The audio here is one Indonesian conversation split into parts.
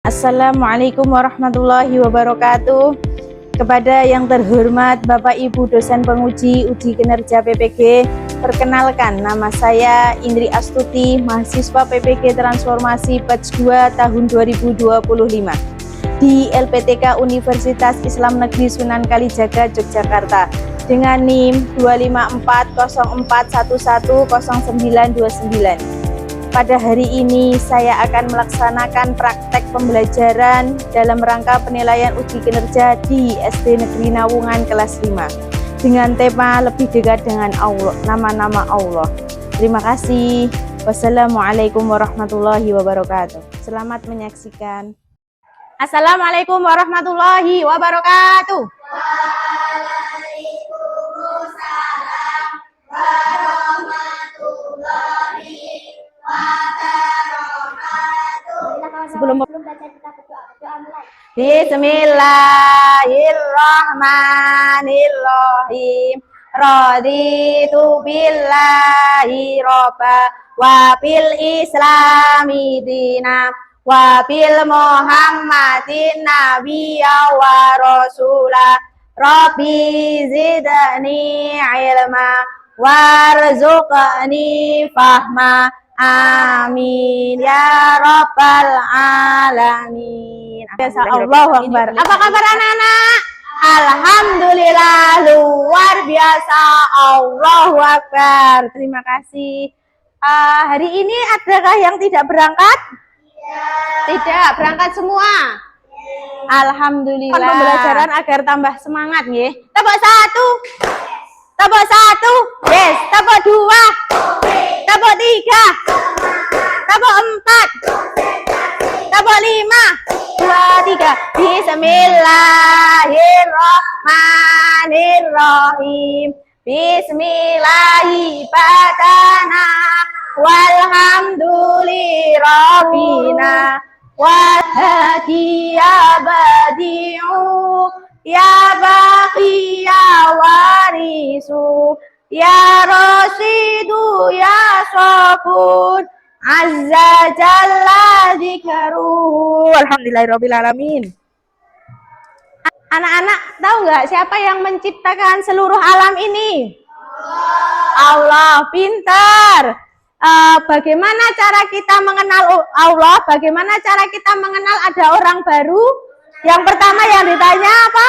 Assalamualaikum warahmatullahi wabarakatuh. Kepada yang terhormat Bapak Ibu dosen penguji uji kinerja PPG, perkenalkan nama saya Indri Astuti, mahasiswa PPG Transformasi Batch 2 tahun 2025 di LPTK Universitas Islam Negeri Sunan Kalijaga, Yogyakarta dengan NIM 25404110929. Pada hari ini saya akan melaksanakan praktek pembelajaran dalam rangka penilaian uji kinerja di SD Negeri Nawungan kelas 5 dengan tema lebih dekat dengan Allah, nama-nama Allah. Terima kasih. Wassalamualaikum warahmatullahi wabarakatuh. Selamat menyaksikan. Assalamualaikum warahmatullahi wabarakatuh. Waalaikumsalam warahmatullahi wabarakatuh. Sebelum baca kita berdoa mulai. Bismillahirrahmanirrahim. Raditu billahi robba wa bil islami dina wa bil muhammadin nabiyya wa rasula. Rabbi zidni ilma warzuqni fahma. Amin ya rabbal alamin. Allahu akbar. Apa kabar anak-anak? Alhamdulillah, luar biasa. Allahu akbar. Terima kasih. Hari ini adakah yang tidak berangkat? Tidak, berangkat semua. Alhamdulillah. Pembelajaran agar tambah semangat nggih. Tepuk satu. Tepuk satu. Yes, tepuk dua. Tepuk tiga. Tepuk empat. Tepuk lima. Dua, tiga. Bismillahirrahmanirrahim. Bismillahi badana walhamdulillahirrabina wahadi ya badi'u ya baqi ya warisu ya rasidu ya sabun azza jalla dzikruhu. Alhamdulillahirabbil alamin. Anak-anak tahu nggak siapa yang menciptakan seluruh alam ini? Allah. Pintar. Bagaimana cara kita mengenal Allah? Bagaimana cara kita mengenal ada orang baru? Yang pertama yang ditanya apa?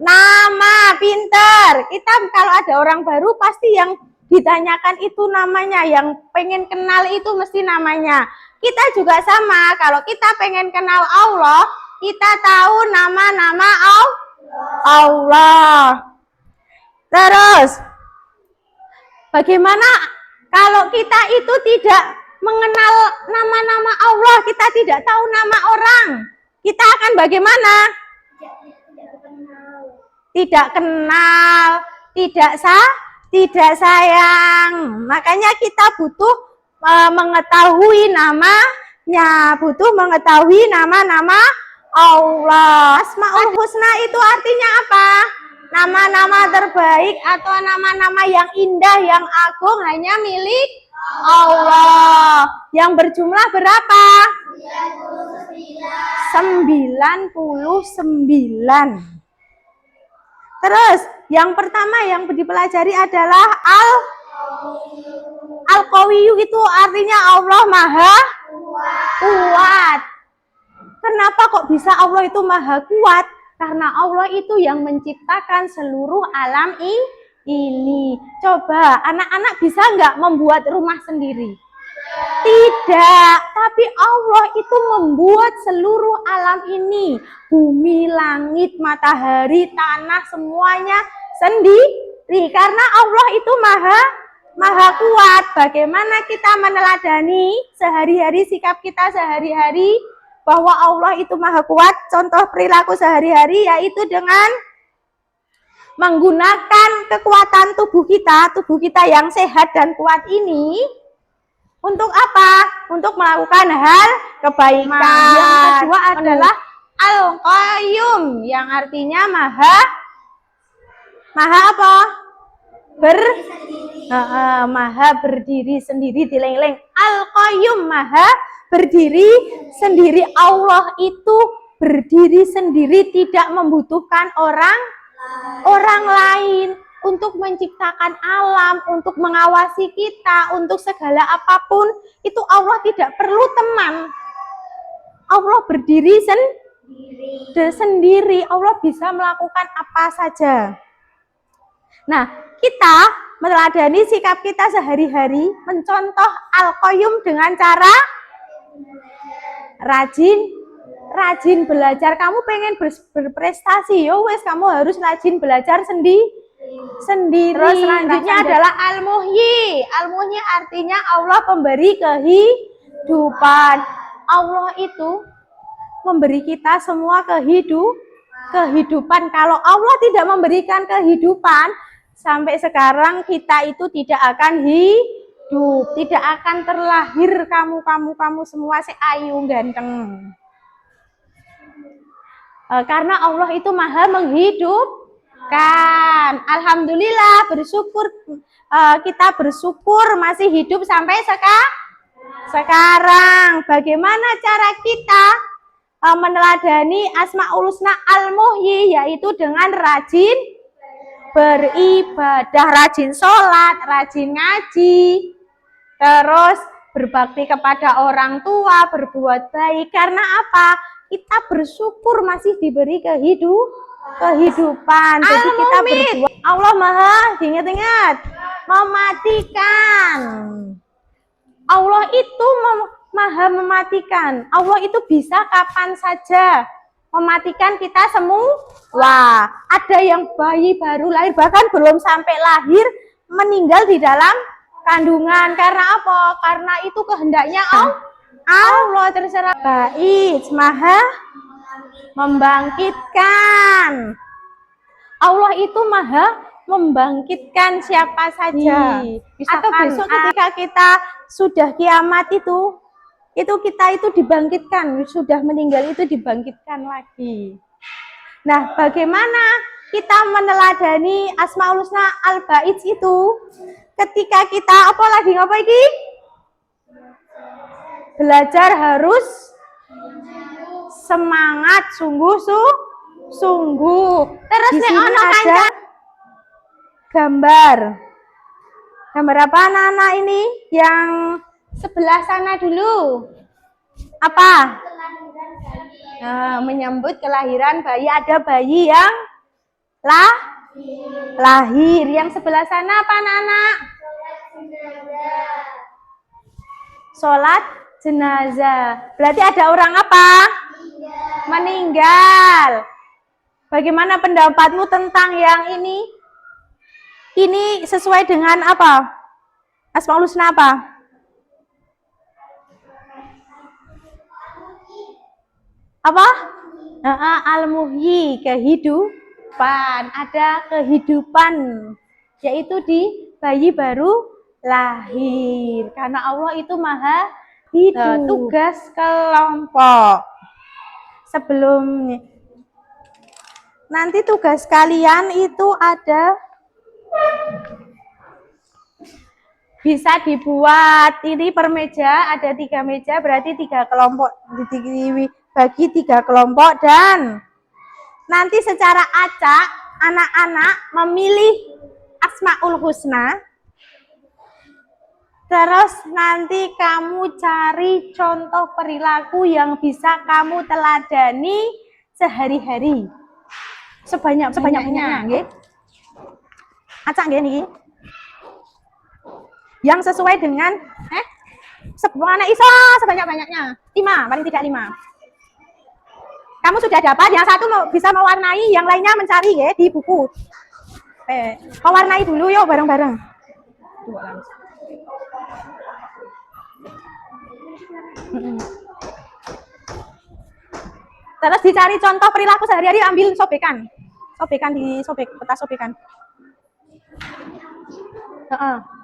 Nama. Pintar. Kita kalau ada orang baru pasti yang ditanyakan itu namanya, yang pengen kenal itu mesti namanya. Kita juga sama, kalau kita pengen kenal Allah, kita tahu nama-nama Allah. Terus, bagaimana kalau kita itu tidak mengenal nama-nama Allah, kita tidak tahu nama orang, kita akan bagaimana? Tidak kenal, tidak sayang. Makanya kita butuh mengetahui namanya, butuh mengetahui nama-nama Allah. Asmaul Husna itu artinya apa? Nama-nama terbaik atau nama-nama yang indah, yang agung hanya milik Allah. Yang berjumlah berapa? 99. Terus, yang pertama yang dipelajari adalah Al-Qawiyyu, itu artinya Allah Maha Kuat. Kenapa kok bisa Allah itu Maha Kuat? Karena Allah itu yang menciptakan seluruh alam ini. Coba, anak-anak bisa nggak membuat rumah sendiri? Tidak, tapi Allah itu membuat seluruh alam ini. Bumi, langit, matahari, tanah, semuanya sendiri. Karena Allah itu Maha Kuat. Bagaimana kita meneladani sehari-hari, sikap kita sehari-hari bahwa Allah itu Maha Kuat? Contoh perilaku sehari-hari yaitu dengan menggunakan kekuatan tubuh kita yang sehat dan kuat ini. Untuk apa? Untuk melakukan hal kebaikan. Yang kedua adalah Al-Qayyum, yang artinya maha apa? Maha berdiri sendiri, dileng-leng. Al-Qayyum, maha berdiri sendiri. Allah itu berdiri sendiri, tidak membutuhkan orang lain untuk menciptakan alam, untuk mengawasi kita, untuk segala apapun. Itu Allah tidak perlu teman. Allah berdiri sendiri. Allah bisa melakukan apa saja. Nah, kita meneladani sikap kita sehari-hari, mencontoh Al-Qayyum dengan cara rajin belajar. Kamu pengen berprestasi, yo wes kamu harus rajin belajar sendiri. Terus selanjutnya adalah Al-Muhyi. Al-Muhyi artinya Allah pemberi kehidupan. Allah itu memberi kita semua kehidupan. Kalau Allah tidak memberikan kehidupan, sampai sekarang kita itu tidak akan hidup, tidak akan terlahir kamu semua seayu ganteng. Karena Allah itu maha menghidupkan. Alhamdulillah, kita bersyukur masih hidup sampai sekarang. Bagaimana cara kita meneladani Asmaul Husna Al-Muhyi, yaitu dengan rajin beribadah, rajin sholat, rajin ngaji, terus berbakti kepada orang tua, berbuat baik. Karena apa? Kita bersyukur masih diberi kehidupan. Jadi kita berbuat. Allah maha, ingat-ingat, mematikan. Allah itu maha mematikan. Allah itu bisa kapan saja mematikan kita semua. Wah, ada yang bayi baru lahir, bahkan belum sampai lahir, meninggal di dalam kandungan. Karena apa? Karena itu kehendaknya Allah, terserah. Baik, maha membangkitkan. Allah itu maha membangkitkan siapa saja. Atau besok ketika kita sudah kiamat itu kita itu dibangkitkan, sudah meninggal itu dibangkitkan lagi. Nah, bagaimana kita meneladani Asmaul Husna Al-Ba'id itu? Ketika kita ngapa iki? Belajar harus semangat, sungguh. Terus nih ono ada gambar apa anak-anak ini yang sebelah sana dulu? Apa? Menyambut kelahiran bayi. Ada bayi yang lahir. Yang sebelah sana apa anak-anak? Sholat jenazah. Berarti ada orang apa? Meninggal. Bagaimana pendapatmu tentang yang ini? Ini sesuai dengan apa? Asmaul Husna apa? Apa? Al-Muhyi, kehidupan. Ada kehidupan, yaitu di bayi baru lahir. Karena Allah itu maha hidup. Tugas kelompok. Sebelumnya, nanti tugas kalian itu ada bisa dibuat ini per meja, ada 3 meja, berarti 3 kelompok, bagi 3 kelompok, dan nanti secara acak anak-anak memilih Asmaul Husna. Terus nanti kamu cari contoh perilaku yang bisa kamu teladani sehari-hari. Sebanyak-banyaknya, nggih. Acak nggih niki. Yang sesuai dengan sebanyak iso sebanyak-banyaknya. 5, paling tidak 5. Kamu sudah dapat, yang satu bisa mewarnai, yang lainnya mencari ya di buku. Mewarnai dulu yuk bareng-bareng. Terus dicari contoh perilaku sehari-hari, ambil sobekan. Kertas sobekan.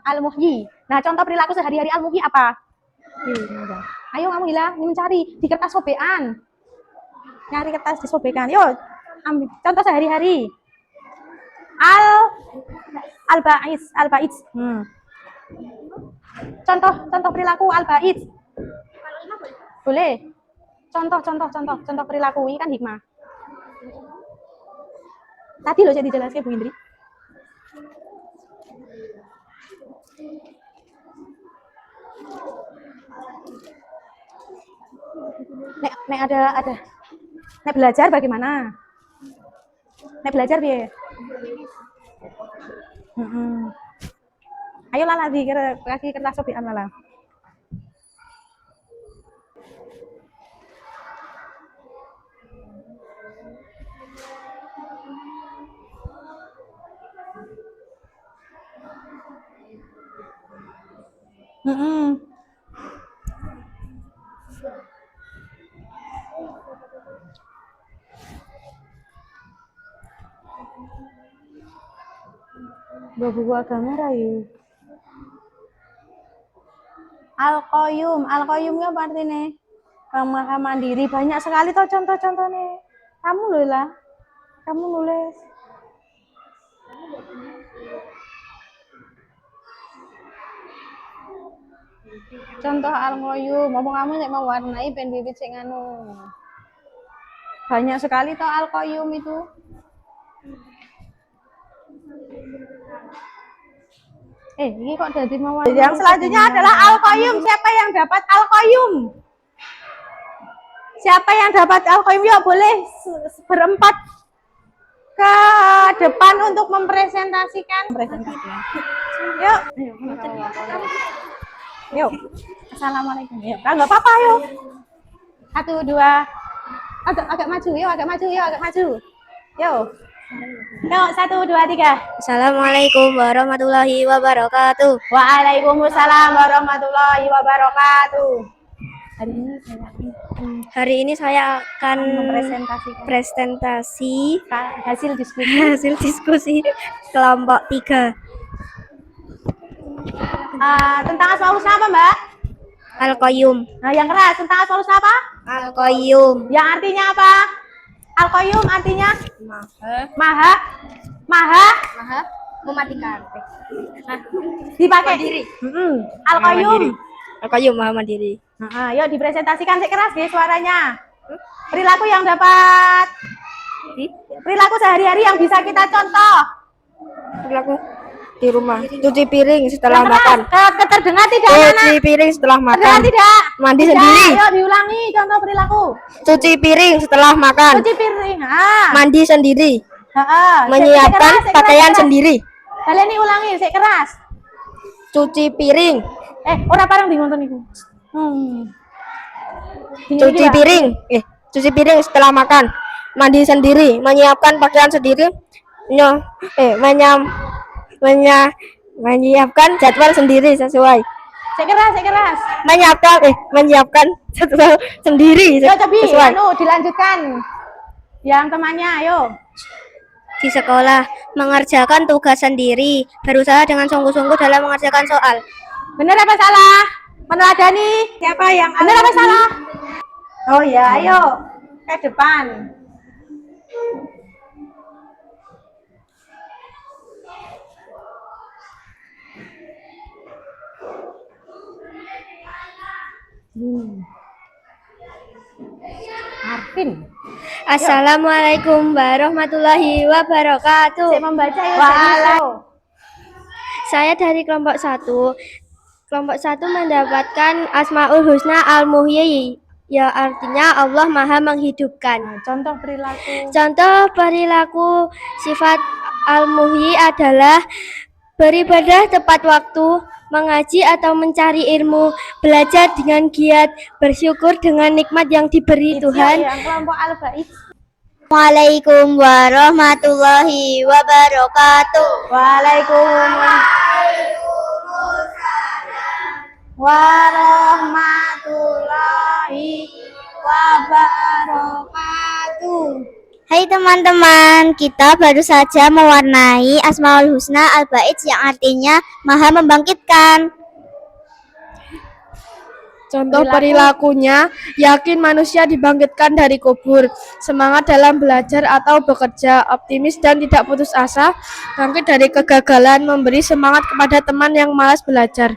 Al-Muhyi. Nah, contoh perilaku sehari-hari Al-Muhyi apa? Ayo kamu Hila, mencari di kertas sobekan. Nyari kertas di sobekan. Yuk, ambil contoh sehari-hari. Al-Ba'id. Contoh perilaku Al-Ba'id. Boleh. Contoh perilaku ini kan hikmah. Tadi loh saya dijelaskan Bu Indri. Nek ada. Nek belajar bagaimana? Nek belajar piye? Ayo lah lagi kertas sobian lah. Buku agama rayu. Al-Qayyumnya apa artinya? Yang maha mandiri. Banyak sekali toh contoh-contohnya. Kamu loh lah. Kamu nulis. Contoh Al-Qayyum. Ngomong kamu nek mewarnai pen bibit sing anu. Banyak sekali toh Al-Qayyum itu. Ini kok jadi mewarnai. Yang selanjutnya adalah Al-Qayyum. Siapa yang dapat Al-Qayyum? Siapa yang dapat Al-Qayyum? Yuk boleh berempat ke depan untuk mempresentasikan. Yuk. Assalamualaikum. Yuk. Enggak apa-apa yuk. 1, 2. Agak maju. Yuk. Yuk, 1, 2, 3. Assalamualaikum warahmatullahi wabarakatuh. Waalaikumsalam warahmatullahi wabarakatuh. Hari ini saya akan Mempresentasikan presentasi hasil diskusi. hasil diskusi kelompok 3 Tentang asmaul husna apa, Mbak? Al-Qayyum. Nah, yang keras tentang asmaul husna apa? Al-Qayyum. Yang artinya apa? Al-Qayyum artinya maha Mematikan. dipakai Mandiri. Al-Qayyum. Al-Qayyum maha mandiri. Nah, yuk dipresentasikan keras deh suaranya. Perilaku yang dapat perilaku sehari-hari yang bisa kita contoh. Perilaku di rumah. Cuci piring setelah Yang keras, makan. keterdengar tidak Cuci anak? piring setelah makan. Terdengar tidak? Mandi Tidak. sendiri. Yuk diulangi contoh perilaku. Cuci piring setelah makan. Cuci piring. Mandi sendiri. Menyiapkan Menyiapkan pakaian sendiri. Kalian ini ulangi, sik keras. Cuci piring. Ora parang bingung niku. Cuci piring. Cuci piring setelah makan. Mandi sendiri. Menyiapkan pakaian sendiri. Menyiapkan jadwal sendiri sesuai. Sik keras. Menyiapkan jadwal sendiri Yo cobi, sesuai. dilanjutkan. Yang temannya, ayo. Di sekolah mengerjakan tugas sendiri, berusaha dengan sungguh-sungguh dalam mengerjakan soal. Benar apa salah? Meneladani. Siapa yang benar apa salah? Oh ya, ayo ke depan. Arvin. Assalamualaikum warahmatullahi wabarakatuh. Saya membaca ya. Saya dari kelompok 1. Kelompok 1 mendapatkan Asmaul Husna Al-Muhyi, ya artinya Allah Maha menghidupkan. Contoh perilaku. Contoh perilaku sifat Al-Muhyi adalah beribadah tepat waktu, mengaji atau mencari ilmu, belajar dengan giat, bersyukur dengan nikmat yang diberi Tuhan. Yang kelompok Al-Bait. Waalaikumsalam warahmatullahi wabarakatuh. Warahmatullahi wabarakatuh. Hai teman-teman, kita baru saja mewarnai Asmaul Husna Al-Bait yang artinya Maha Membangkitkan. Contoh perilakunya, yakin manusia dibangkitkan dari kubur, semangat dalam belajar atau bekerja, optimis dan tidak putus asa, bangkit dari kegagalan, memberi semangat kepada teman yang malas belajar.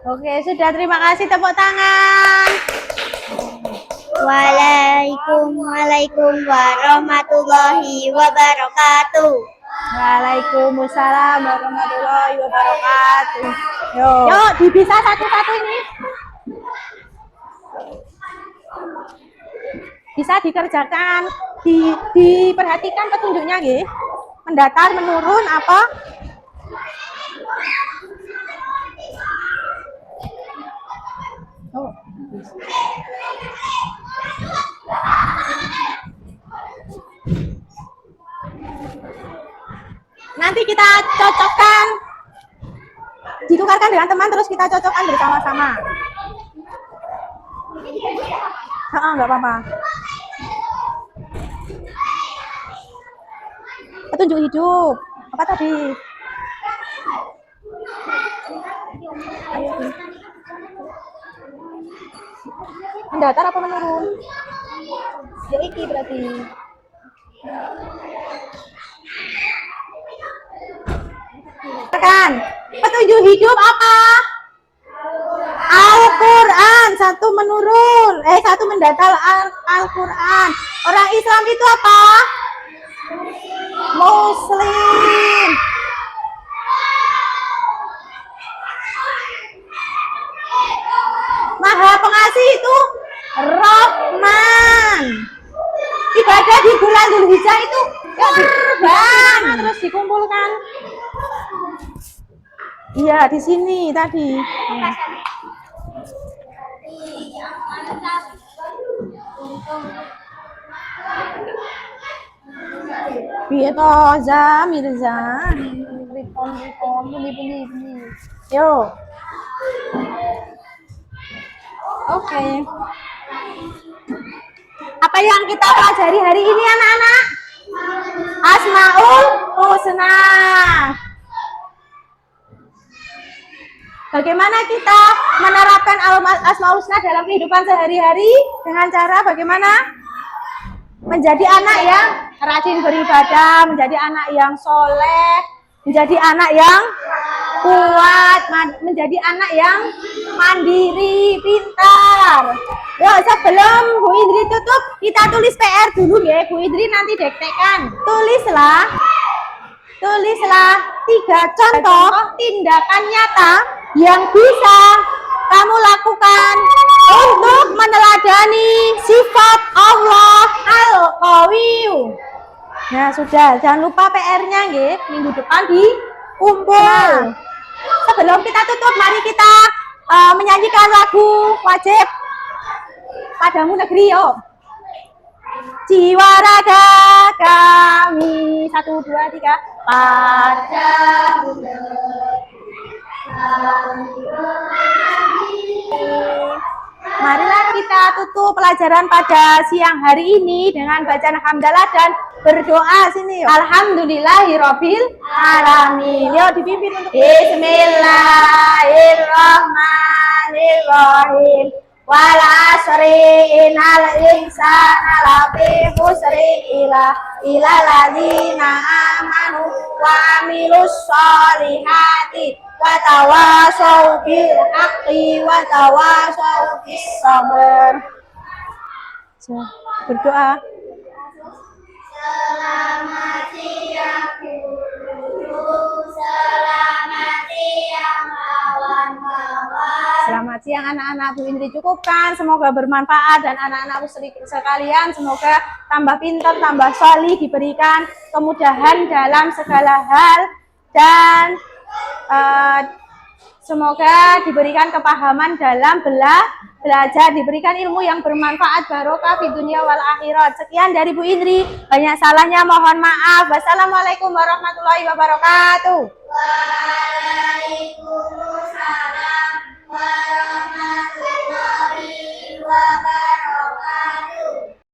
Oke, sudah, terima kasih, tepuk tangan. Waalaikumsalam warahmatullahi wabarakatuh. Waalaikumsalam warahmatullahi wabarakatuh. Yuk, bisa satu-satu ini. Bisa dikerjakan, diperhatikan petunjuknya nggih. Mendatar, menurun apa? Oh. Nanti kita cocokkan, ditukarkan dengan teman, terus kita cocokkan bersama-sama. Nggak apa-apa. Petunjuk hidup. Apa tadi? Mendatar apa menurun? Ya iki berarti. Kan petunjuk hidup apa? Al-Quran. Satu menurun, satu mendatar Al-Quran. Orang Islam itu apa? Muslim. Maha Pengasih itu Rahman. Ibadah di bulan Dzulhijjah itu kurban, terus dikumpulkan. Iya, di sini tadi. Piye to Mirza? Bunyi. Yo. Oke. Apa yang kita pelajari hari ini anak-anak? Asmaul Husna. Bagaimana kita menerapkan Asmaul Husna dalam kehidupan sehari-hari? Dengan cara bagaimana? Menjadi anak yang rajin beribadah, menjadi anak yang soleh, menjadi anak yang kuat, menjadi anak yang mandiri, pintar. Yuk, sebelum Bu Indri tutup, kita tulis PR dulu ya. Bu Indri nanti dektekan. Tulislah 3 contoh tindakan nyata yang bisa kamu lakukan untuk meneladani sifat Allah Al-Qawiyyu. Nah, sudah, jangan lupa PR-nya nggih, minggu depan dikumpul. Sebelum kita tutup, mari kita menyanyikan lagu wajib Padamu Negeri, yuk. Jiwa raga kami, 1, 2, 3, Padamu Marilah kita tutup pelajaran pada siang hari ini dengan bacaan hamdalah dan berdoa sini. Alhamdulillahirabbil alamin. Yuk dipimpin untuk Bismillahirrahmanirrahim. Wal asri innal insana lafi khusri illa ladzina amanu wa amilus sholihati wa tawasau bil haqqi wa tawasau bis sabr. Berdoa. Selamat siang guru, selamat siang kawan-kawan. Selamat siang anak-anak Bu Indri, cukupkan. Semoga bermanfaat dan anak-anak sekalian semoga tambah pintar, tambah solih, diberikan kemudahan dalam segala hal dan semoga diberikan kepahaman dalam belajar, diberikan ilmu yang bermanfaat, barokah di dunia wal akhirat. Sekian dari Bu Indri, banyak salahnya mohon maaf. Wassalamualaikum warahmatullahi wabarakatuh.